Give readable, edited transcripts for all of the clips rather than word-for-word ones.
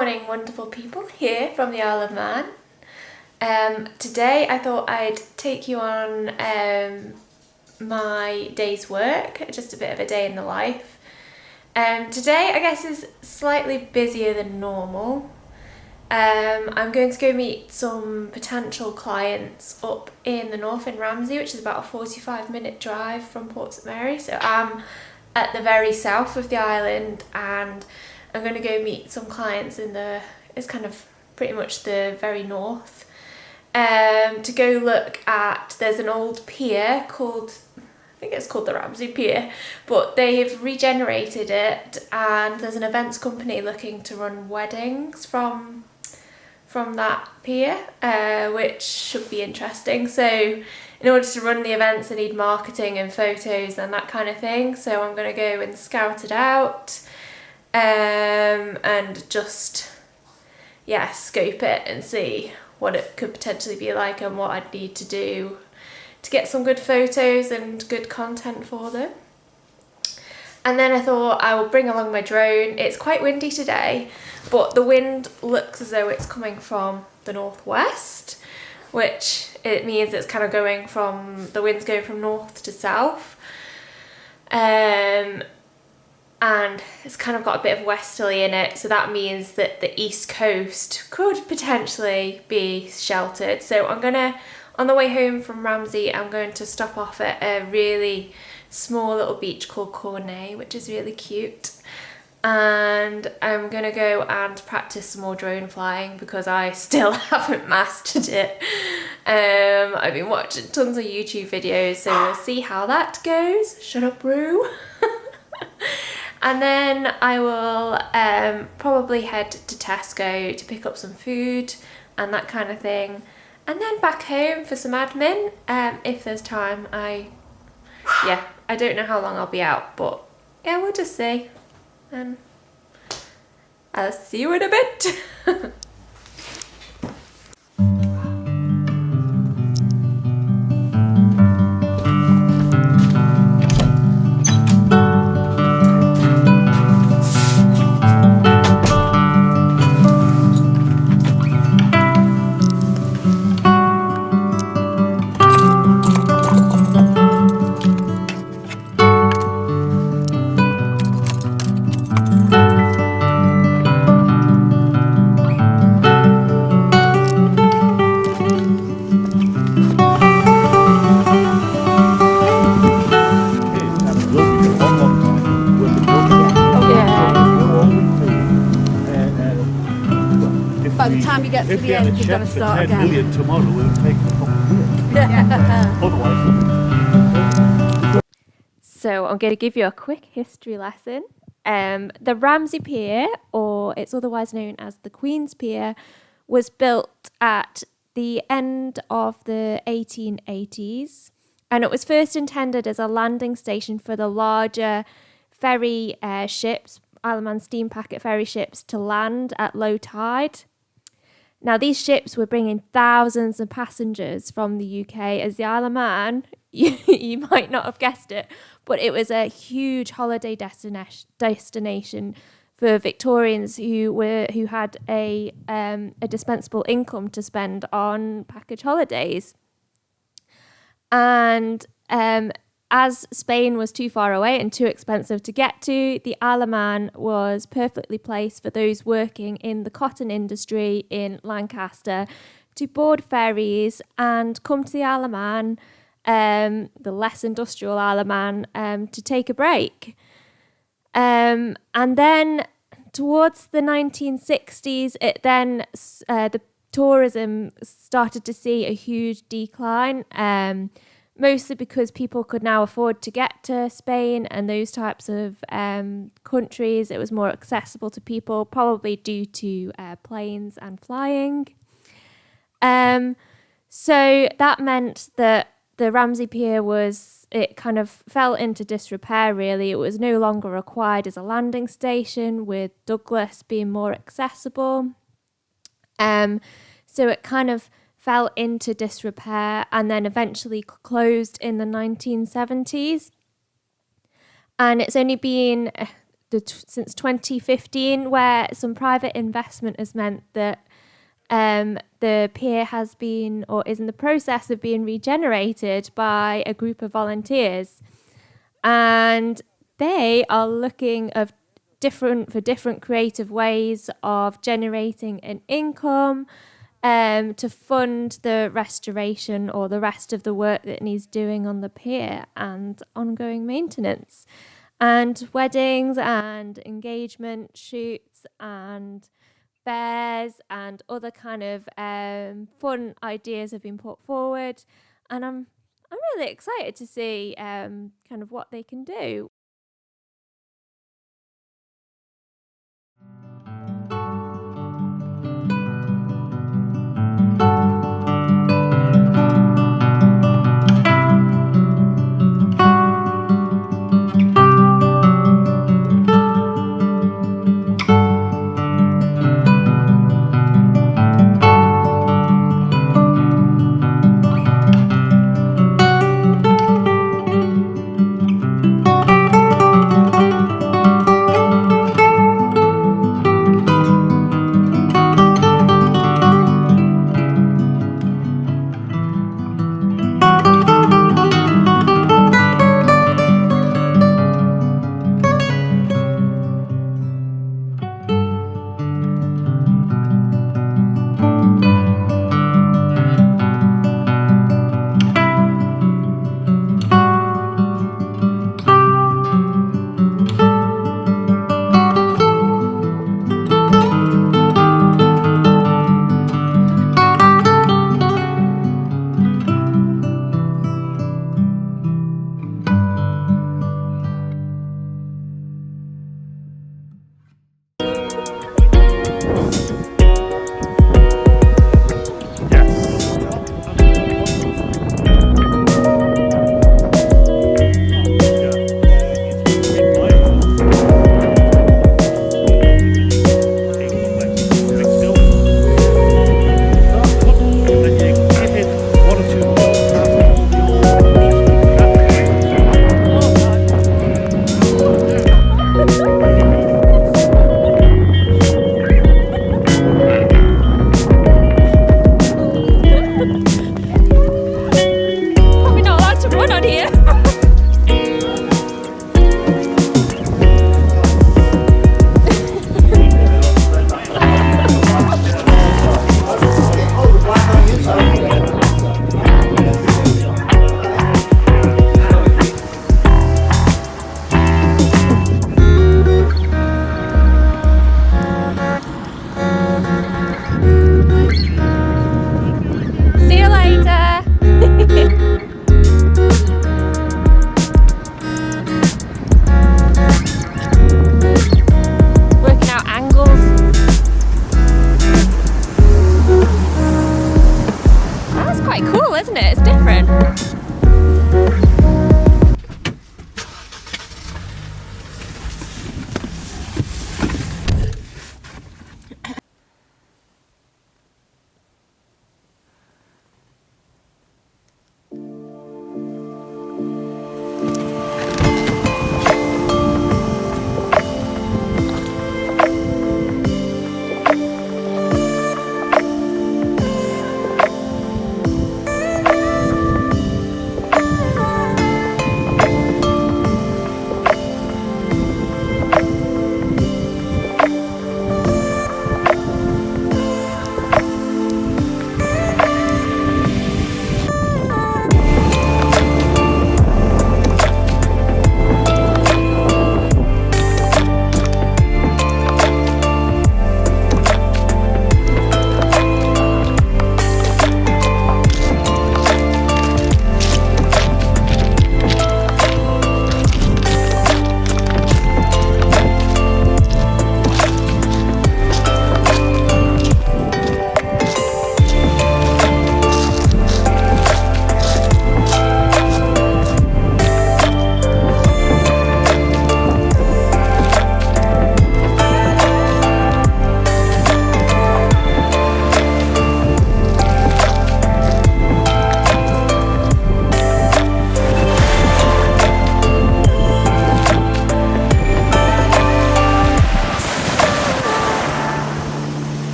morning, wonderful people, here from the Isle of Man. Today I thought I'd take you on my day's work, just a bit of a day in the life. Today I guess is slightly busier than normal. I'm going to go meet some potential clients up in the north in Ramsey, which is about a 45-minute drive from Port St Mary. So I'm at the very south of the island, and I'm going to go meet some clients it's kind of pretty much the very north. To go look at, there's an old pier called, I think it's called the Ramsey Pier, but they've regenerated it, and there's an events company looking to run weddings from that pier, which should be interesting. So in order to run the events, I need marketing and photos and that kind of thing. So I'm going to go and scout it out, and just, scope it and see what it could potentially be like and what I'd need to do to get some good photos and good content for them. And then I thought I will bring along my drone. It's quite windy today, but the wind looks as though it's coming from the northwest, which it means it's kind of the wind's going from north to south. And it's kind of got a bit of westerly in it, so that means that the east coast could potentially be sheltered. So on the way home from Ramsey, I'm going to stop off at a really small little beach called Cornay, which is really cute. And I'm going to go and practice some more drone flying because I still haven't mastered it. I've been watching tons of YouTube videos, so we'll see how that goes. Shut up, Roo. And then I will probably head to Tesco to pick up some food and that kind of thing. And then back home for some admin, if there's time. I don't know how long I'll be out, but we'll just see. I'll see you in a bit. By the time you get to the end, you're going to start again. 10 million tomorrow, we'll take the whole Otherwise. So I'm going to give you a quick history lesson. The Ramsey Pier, or it's otherwise known as the Queen's Pier, was built at the end of the 1880s, and it was first intended as a landing station for the larger ferry ships, Isle of Man steam packet ferry ships, to land at low tide. Now, these ships were bringing thousands of passengers from the UK, as the Isle of Man, you might not have guessed it, but it was a huge holiday destination for Victorians who had a dispensable income to spend on package holidays. And as Spain was too far away and too expensive to get to, the Isle of Man was perfectly placed for those working in the cotton industry in Lancaster to board ferries and come to the Isle of Man, the less industrial Isle of Man, to take a break. And then towards the 1960s, the tourism started to see a huge decline, mostly because people could now afford to get to Spain and those types of countries. It was more accessible to people, probably due to planes and flying. So that meant that the Ramsey Pier it kind of fell into disrepair, really. It was no longer required as a landing station, with Douglas being more accessible. So it kind of fell into disrepair and then eventually closed in the 1970s. And it's only been since 2015, where some private investment has meant that the pier has been or is in the process of being regenerated by a group of volunteers, and they are looking for different creative ways of generating an income to fund the restoration or the rest of the work that needs doing on the pier and ongoing maintenance and weddings and engagement shoots and fairs and other kind of fun ideas have been put forward, and I'm really excited to see kind of what they can do.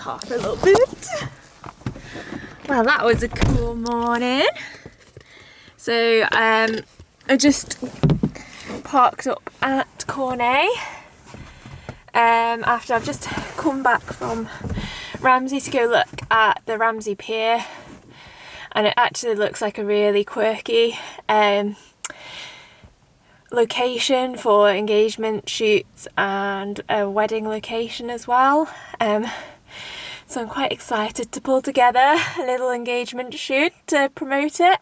car for a little bit. Well, that was a cool morning. So I just parked up at Corney after I've just come back from Ramsey to go look at the Ramsey pier, and it actually looks like a really quirky location for engagement shoots and a wedding location as well. So I'm quite excited to pull together a little engagement shoot to promote it.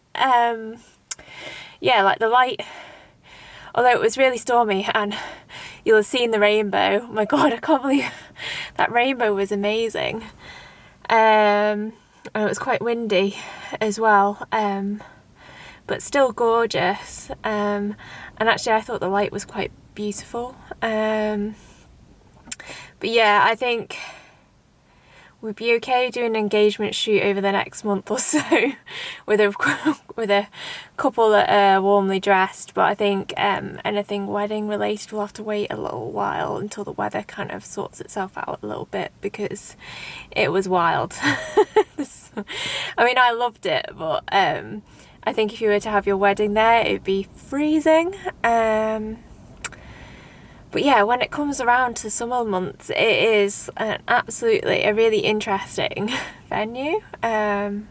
Yeah, like the light, although it was really stormy and you'll have seen the rainbow. Oh my god, I can't believe that rainbow was amazing. And it was quite windy as well, but still gorgeous. And actually I thought the light was quite beautiful. But yeah, I think we'd be okay doing an engagement shoot over the next month or so with a couple that are warmly dressed, but I think anything wedding related will have to wait a little while until the weather kind of sorts itself out a little bit, because it was wild. I mean, I loved it, but I think if you were to have your wedding there, it'd be freezing. But yeah, when it comes around to summer months, it is absolutely a really interesting venue. And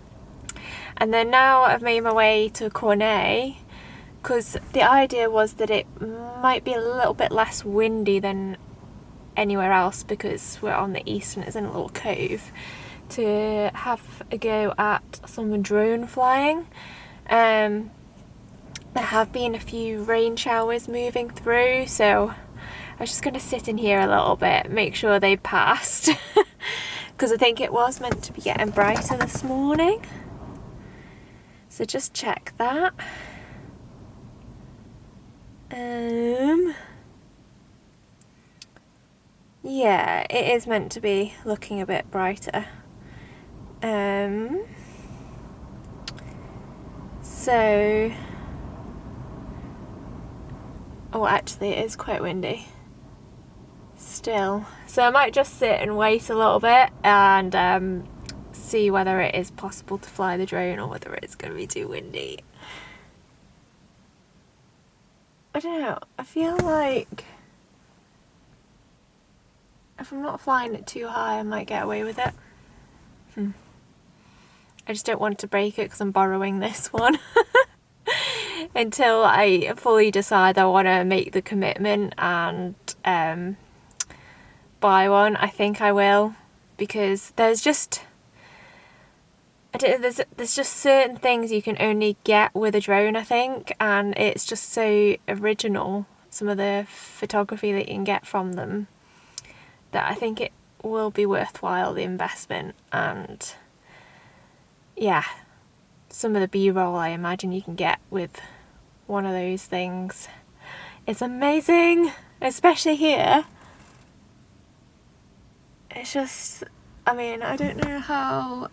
then now I've made my way to Corney, because the idea was that it might be a little bit less windy than anywhere else because we're on the east and it's in a little cove, to have a go at some drone flying. There have been a few rain showers moving through, so I was just going to sit in here a little bit, make sure they passed, because I think it was meant to be getting brighter this morning. So just check that. Yeah, it is meant to be looking a bit brighter. So, oh, actually it is quite windy still, so I might just sit and wait a little bit and see whether it is possible to fly the drone or whether it's going to be too windy. I don't know, I feel like if I'm not flying it too high I might get away with it. I just don't want to break it because I'm borrowing this one until I fully decide I want to make the commitment and buy one. I think I will, because there's just, I don't know, there's just certain things you can only get with a drone, I think, and it's just so original, some of the photography that you can get from them, that I think it will be worthwhile, the investment. And yeah, some of the B-roll I imagine you can get with one of those things. It's amazing, especially here. It's just, I mean, I don't know how,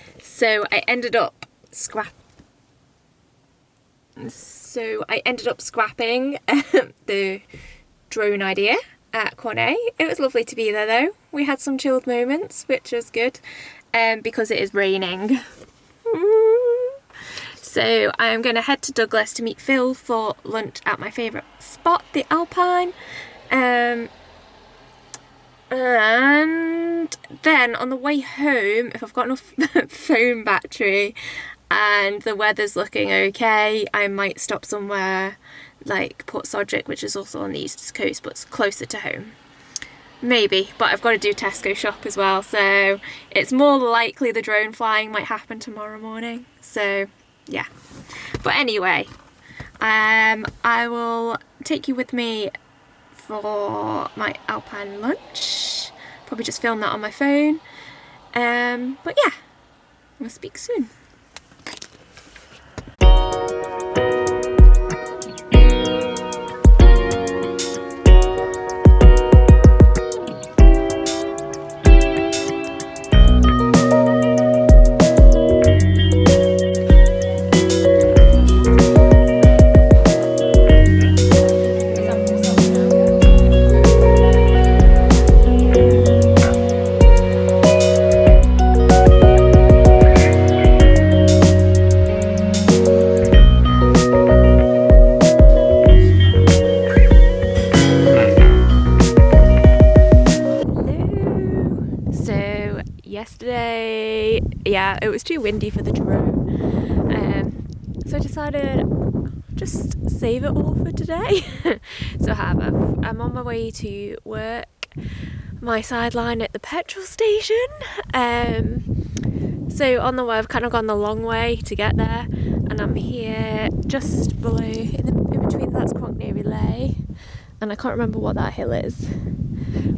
so I ended up scrapping the drone idea at Corney. It was lovely to be there though. We had some chilled moments, which was good, because it is raining. So I'm going to head to Douglas to meet Phil for lunch at my favourite spot, the Alpine. And then on the way home, if I've got enough phone battery and the weather's looking okay, I might stop somewhere like Port Sodrick, which is also on the east coast but it's closer to home. Maybe, but I've got to do Tesco shop as well, so it's more likely the drone flying might happen tomorrow morning. So yeah, but anyway, I will take you with me for my Alpine lunch. Probably just film that on my phone. But yeah, we'll speak soon. yeah, it was too windy for the drone. So I decided just save it all for today. So I'm on my way to work, my sideline at the petrol station. So on the way, I've kind of gone the long way to get there, and I'm here just below, in between, that's Cronkney Relay, and I can't remember what that hill is,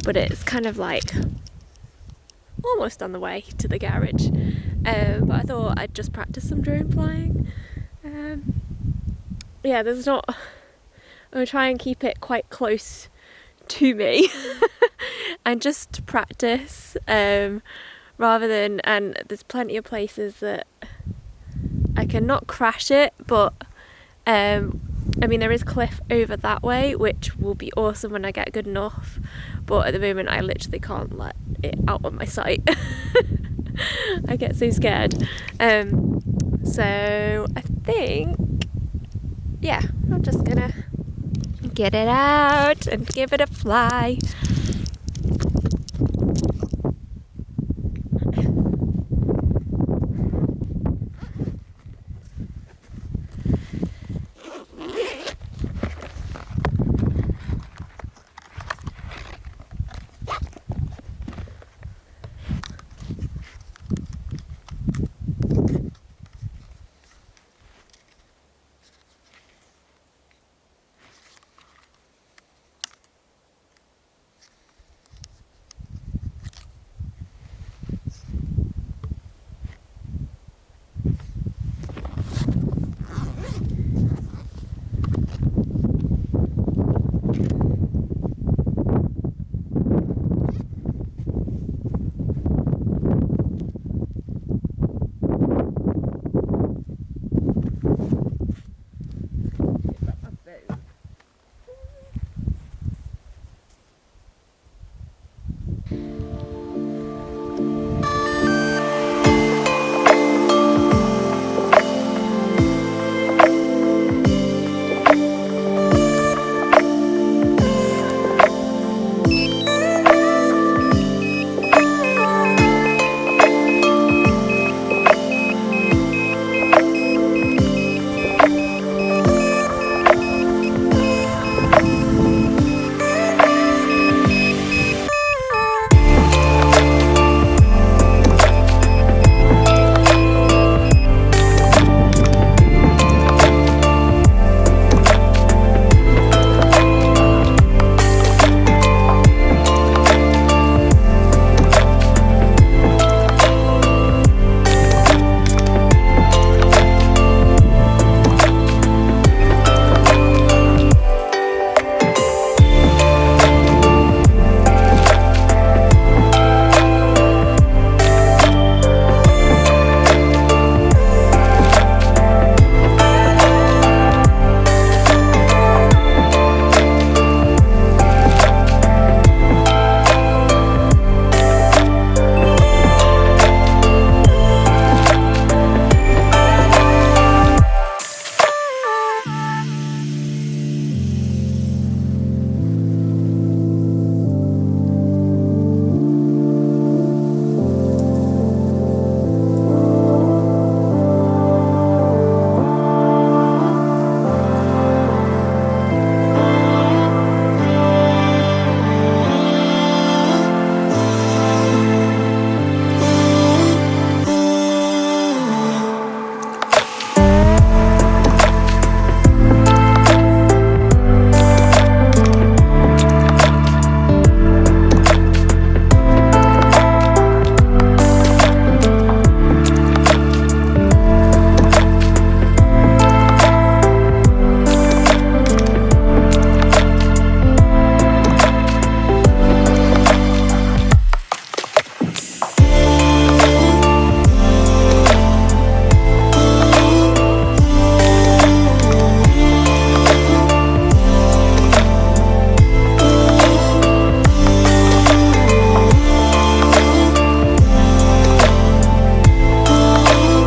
but it's kind of like almost on the way to the garage. But I thought I'd just practice some drone flying. Yeah, I'm gonna try and keep it quite close to me and just practice, rather than, and there's plenty of places that I can not crash it, but I mean, there is cliff over that way, which will be awesome when I get good enough, but at the moment I literally can't let it out of my sight. I get so scared. So I think, yeah, I'm just gonna get it out and give it a fly.